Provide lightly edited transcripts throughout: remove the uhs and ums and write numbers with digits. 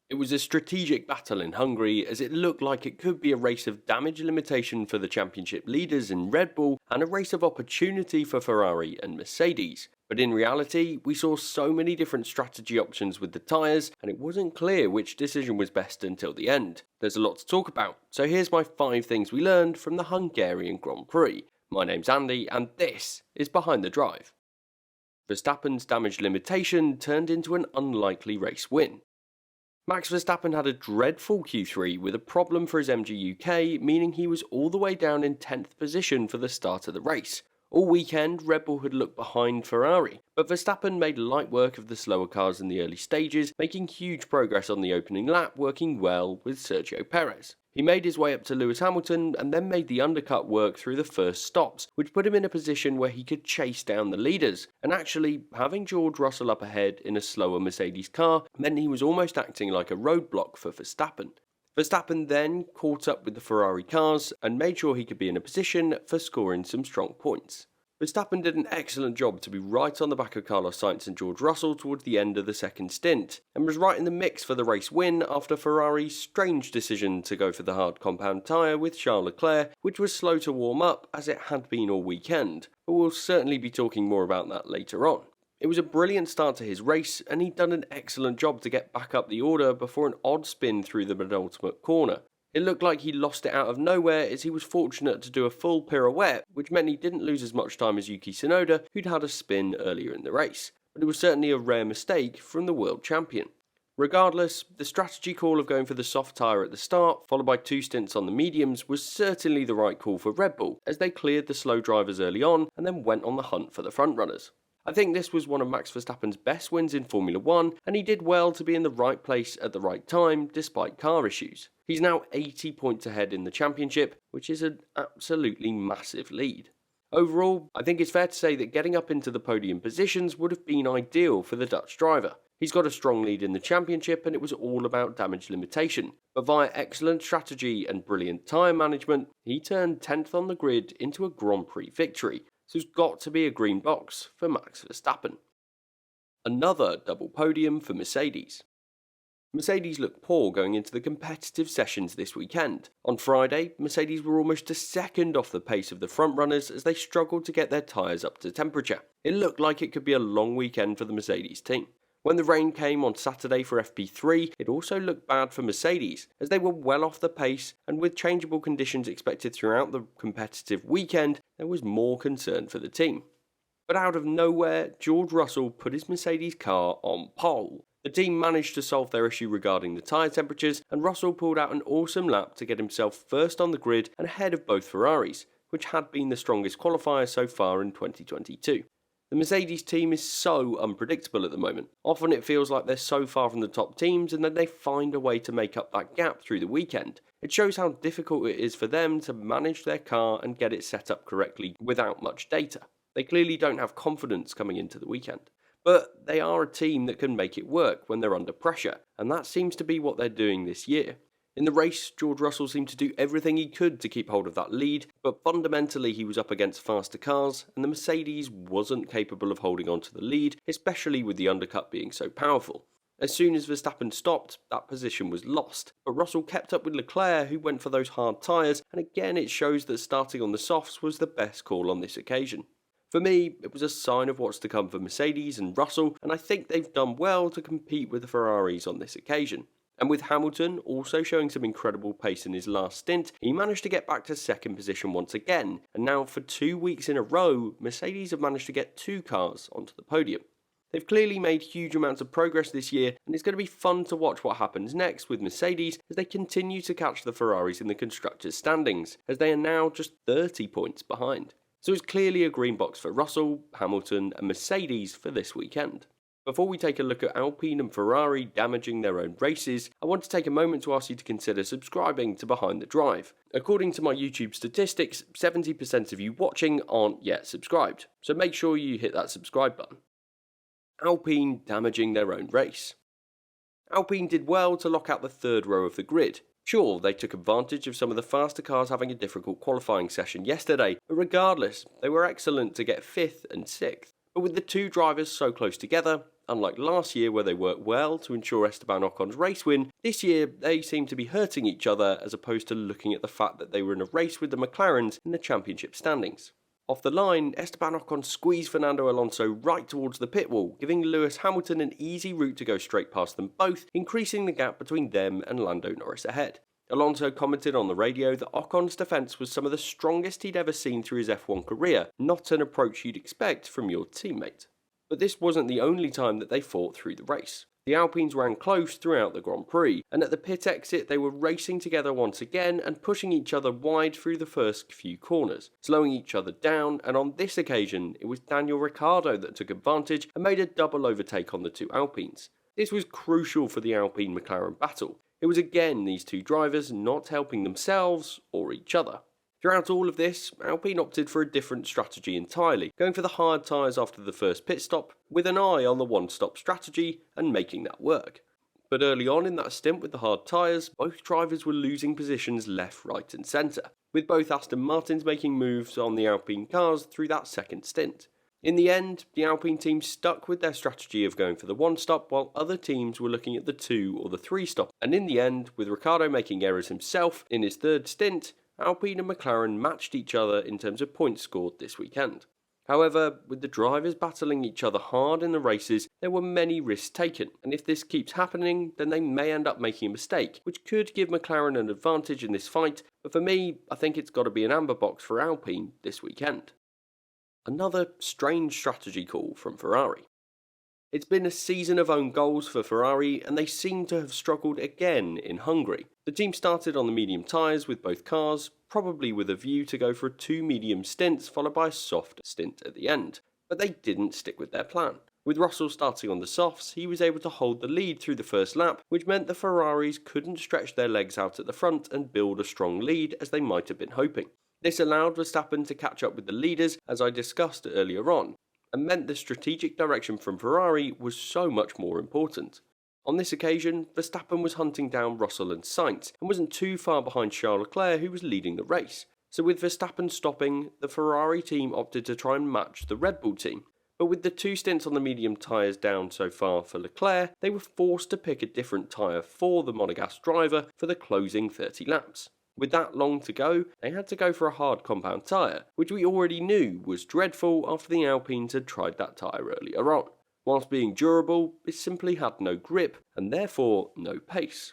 It was a strategic battle in Hungary as it looked like it could be a race of damage limitation for the championship leaders in Red Bull and a race of opportunity for Ferrari and Mercedes. But in reality, we saw so many different strategy options with the tyres and it wasn't clear which decision was best until the end. There's a lot to talk about, so here's my 5 things we learned from the Hungarian Grand Prix. My name's Andy and this is Behind the Drive. Verstappen's damage limitation turned into an unlikely race win. Max Verstappen had a dreadful Q3 with a problem for his MG UK, meaning he was all the way down in 10th position for the start of the race. All weekend, Red Bull had looked behind Ferrari, but Verstappen made light work of the slower cars in the early stages, making huge progress on the opening lap, working well with Sergio Perez. He made his way up to Lewis Hamilton and then made the undercut work through the first stops, which put him in a position where he could chase down the leaders. And actually, having George Russell up ahead in a slower Mercedes car meant he was almost acting like a roadblock for Verstappen. Verstappen then caught up with the Ferrari cars and made sure he could be in a position for scoring some strong points. Verstappen did an excellent job to be right on the back of Carlos Sainz and George Russell towards the end of the second stint, and was right in the mix for the race win after Ferrari's strange decision to go for the hard compound tyre with Charles Leclerc, which was slow to warm up as it had been all weekend, but we'll certainly be talking more about that later on. It was a brilliant start to his race, and he'd done an excellent job to get back up the order before an odd spin through the penultimate corner. It looked like he lost it out of nowhere as he was fortunate to do a full pirouette, which meant he didn't lose as much time as Yuki Tsunoda, who'd had a spin earlier in the race. But it was certainly a rare mistake from the world champion. Regardless, the strategy call of going for the soft tyre at the start, followed by 2 stints on the mediums, was certainly the right call for Red Bull, as they cleared the slow drivers early on and then went on the hunt for the frontrunners. I think this was one of Max Verstappen's best wins in Formula 1, and he did well to be in the right place at the right time despite car issues. He's now 80 points ahead in the championship, which is an absolutely massive lead. Overall, I think it's fair to say that getting up into the podium positions would have been ideal for the Dutch driver. He's got a strong lead in the championship and it was all about damage limitation, but via excellent strategy and brilliant tyre management, he turned 10th on the grid into a Grand Prix victory. So it's got to be a green box for Max Verstappen. Another double podium for Mercedes. Mercedes looked poor going into the competitive sessions this weekend. On Friday, Mercedes were almost a second off the pace of the frontrunners as they struggled to get their tyres up to temperature. It looked like it could be a long weekend for the Mercedes team. When the rain came on Saturday for FP3, it also looked bad for Mercedes, as they were well off the pace, and with changeable conditions expected throughout the competitive weekend, there was more concern for the team. But out of nowhere, George Russell put his Mercedes car on pole. The team managed to solve their issue regarding the tyre temperatures, and Russell pulled out an awesome lap to get himself first on the grid and ahead of both Ferraris, which had been the strongest qualifier so far in 2022. The Mercedes team is so unpredictable at the moment. Often it feels like they're so far from the top teams and then they find a way to make up that gap through the weekend. It shows how difficult it is for them to manage their car and get it set up correctly without much data. They clearly don't have confidence coming into the weekend. But they are a team that can make it work when they're under pressure, and that seems to be what they're doing this year. In the race, George Russell seemed to do everything he could to keep hold of that lead, but fundamentally he was up against faster cars, and the Mercedes wasn't capable of holding on to the lead, especially with the undercut being so powerful. As soon as Verstappen stopped, that position was lost, but Russell kept up with Leclerc, who went for those hard tyres, and again it shows that starting on the softs was the best call on this occasion. For me, it was a sign of what's to come for Mercedes and Russell, and I think they've done well to compete with the Ferraris on this occasion. And with Hamilton also showing some incredible pace in his last stint, he managed to get back to second position once again, and now for 2 weeks in a row, Mercedes have managed to get 2 cars onto the podium. They've clearly made huge amounts of progress this year, and it's going to be fun to watch what happens next with Mercedes as they continue to catch the Ferraris in the constructors' standings, as they are now just 30 points behind. So it's clearly a green box for Russell, Hamilton and Mercedes for this weekend. Before we take a look at Alpine and Ferrari damaging their own races, I want to take a moment to ask you to consider subscribing to Behind the Drive. According to my YouTube statistics, 70% of you watching aren't yet subscribed, so make sure you hit that subscribe button. Alpine damaging their own race. Alpine did well to lock out the third row of the grid. Sure, they took advantage of some of the faster cars having a difficult qualifying session yesterday, but regardless, they were excellent to get 5th and 6th. But with the 2 drivers so close together, Unlike last year where they worked well to ensure Esteban Ocon's race win, this year they seem to be hurting each other as opposed to looking at the fact that they were in a race with the McLarens in the championship standings. Off the line, Esteban Ocon squeezed Fernando Alonso right towards the pit wall, giving Lewis Hamilton an easy route to go straight past them both, increasing the gap between them and Lando Norris ahead. Alonso commented on the radio that Ocon's defence was some of the strongest he'd ever seen through his F1 career, not an approach you'd expect from your teammate. But this wasn't the only time that they fought through the race. The Alpines ran close throughout the Grand Prix, and at the pit exit they were racing together once again and pushing each other wide through the first few corners, slowing each other down, and on this occasion it was Daniel Ricciardo that took advantage and made a double overtake on the two Alpines. This was crucial for the Alpine-McLaren battle. It was again these two drivers not helping themselves or each other. Throughout all of this, Alpine opted for a different strategy entirely, going for the hard tyres after the first pit stop, with an eye on the one-stop strategy and making that work. But early on in that stint with the hard tyres, both drivers were losing positions left, right and centre, with both Aston Martins making moves on the Alpine cars through that second stint. In the end, the Alpine team stuck with their strategy of going for the one-stop while other teams were looking at the two or the three-stop, and in the end, with Ricciardo making errors himself in his third stint, Alpine and McLaren matched each other in terms of points scored this weekend. However, with the drivers battling each other hard in the races, there were many risks taken, and if this keeps happening, then they may end up making a mistake, which could give McLaren an advantage in this fight, but for me, I think it's got to be an amber box for Alpine this weekend. Another strange strategy call from Ferrari. It's been a season of own goals for Ferrari, and they seem to have struggled again in Hungary. The team started on the medium tyres with both cars, probably with a view to go for 2 medium stints followed by a soft stint at the end. But they didn't stick with their plan. With Russell starting on the softs, he was able to hold the lead through the first lap, which meant the Ferraris couldn't stretch their legs out at the front and build a strong lead as they might have been hoping. This allowed Verstappen to catch up with the leaders, as I discussed earlier on, and meant the strategic direction from Ferrari was so much more important. On this occasion, Verstappen was hunting down Russell and Sainz, and wasn't too far behind Charles Leclerc, who was leading the race. So with Verstappen stopping, the Ferrari team opted to try and match the Red Bull team. But with the 2 stints on the medium tyres down so far for Leclerc, they were forced to pick a different tyre for the monogasque driver for the closing 30 laps. With that long to go, they had to go for a hard compound tyre, which we already knew was dreadful after the Alpines had tried that tyre earlier on. Whilst being durable, it simply had no grip, and therefore no pace.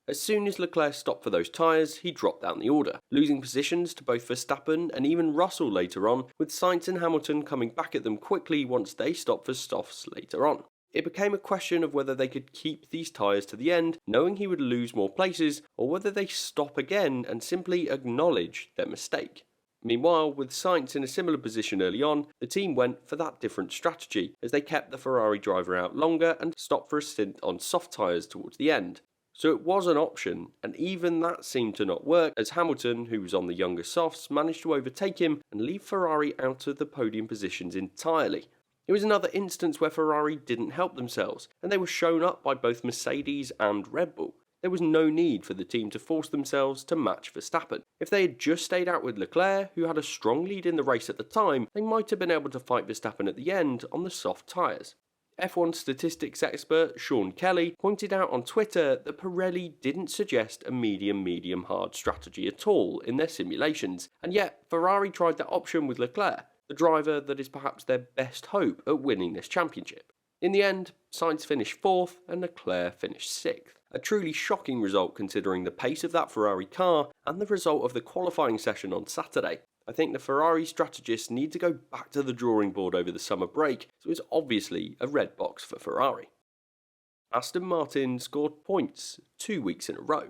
As soon as Leclerc stopped for those tyres, he dropped down the order, losing positions to both Verstappen and even Russell later on, with Sainz and Hamilton coming back at them quickly once they stopped for softs later on. It became a question of whether they could keep these tyres to the end, knowing he would lose more places, or whether they stop again and simply acknowledge their mistake. Meanwhile, with Sainz in a similar position early on, the team went for that different strategy, as they kept the Ferrari driver out longer and stopped for a stint on soft tyres towards the end. So it was an option, and even that seemed to not work, as Hamilton, who was on the younger softs, managed to overtake him and leave Ferrari out of the podium positions entirely. It was another instance where Ferrari didn't help themselves, and they were shown up by both Mercedes and Red Bull. There was no need for the team to force themselves to match Verstappen. If they had just stayed out with Leclerc, who had a strong lead in the race at the time, they might have been able to fight Verstappen at the end on the soft tyres. F1 statistics expert Sean Kelly pointed out on Twitter that Pirelli didn't suggest a medium-hard strategy at all in their simulations, and yet Ferrari tried that option with Leclerc, the driver that is perhaps their best hope at winning this championship. In the end, Sainz finished 4th and Leclerc finished 6th. A truly shocking result considering the pace of that Ferrari car and the result of the qualifying session on Saturday. I think the Ferrari strategists need to go back to the drawing board over the summer break, so it's obviously a red box for Ferrari. Aston Martin scored points 2 weeks in a row.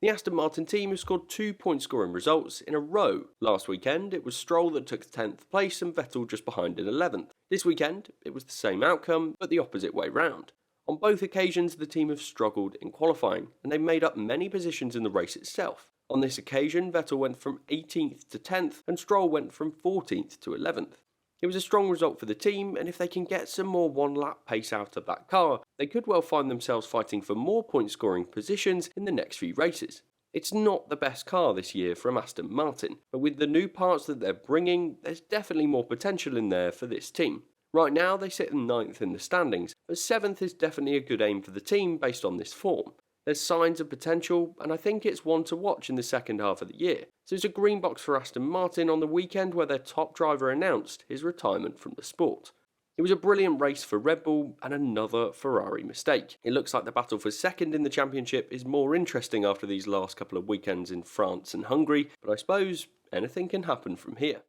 The Aston Martin team have scored 2 point scoring results in a row. Last weekend, it was Stroll that took 10th place and Vettel just behind in 11th. This weekend, it was the same outcome, but the opposite way round. On both occasions, the team have struggled in qualifying, and they made up many positions in the race itself. On this occasion, Vettel went from 18th to 10th, and Stroll went from 14th to 11th. It was a strong result for the team, and if they can get some more one-lap pace out of that car, they could well find themselves fighting for more point-scoring positions in the next few races. It's not the best car this year from Aston Martin, but with the new parts that they're bringing, there's definitely more potential in there for this team. Right now they sit in ninth in the standings, but 7th is definitely a good aim for the team based on this form. There's signs of potential, and I think it's one to watch in the second half of the year. So it's a green box for Aston Martin on the weekend where their top driver announced his retirement from the sport. It was a brilliant race for Red Bull and another Ferrari mistake. It looks like the battle for second in the championship is more interesting after these last couple of weekends in France and Hungary, but I suppose anything can happen from here.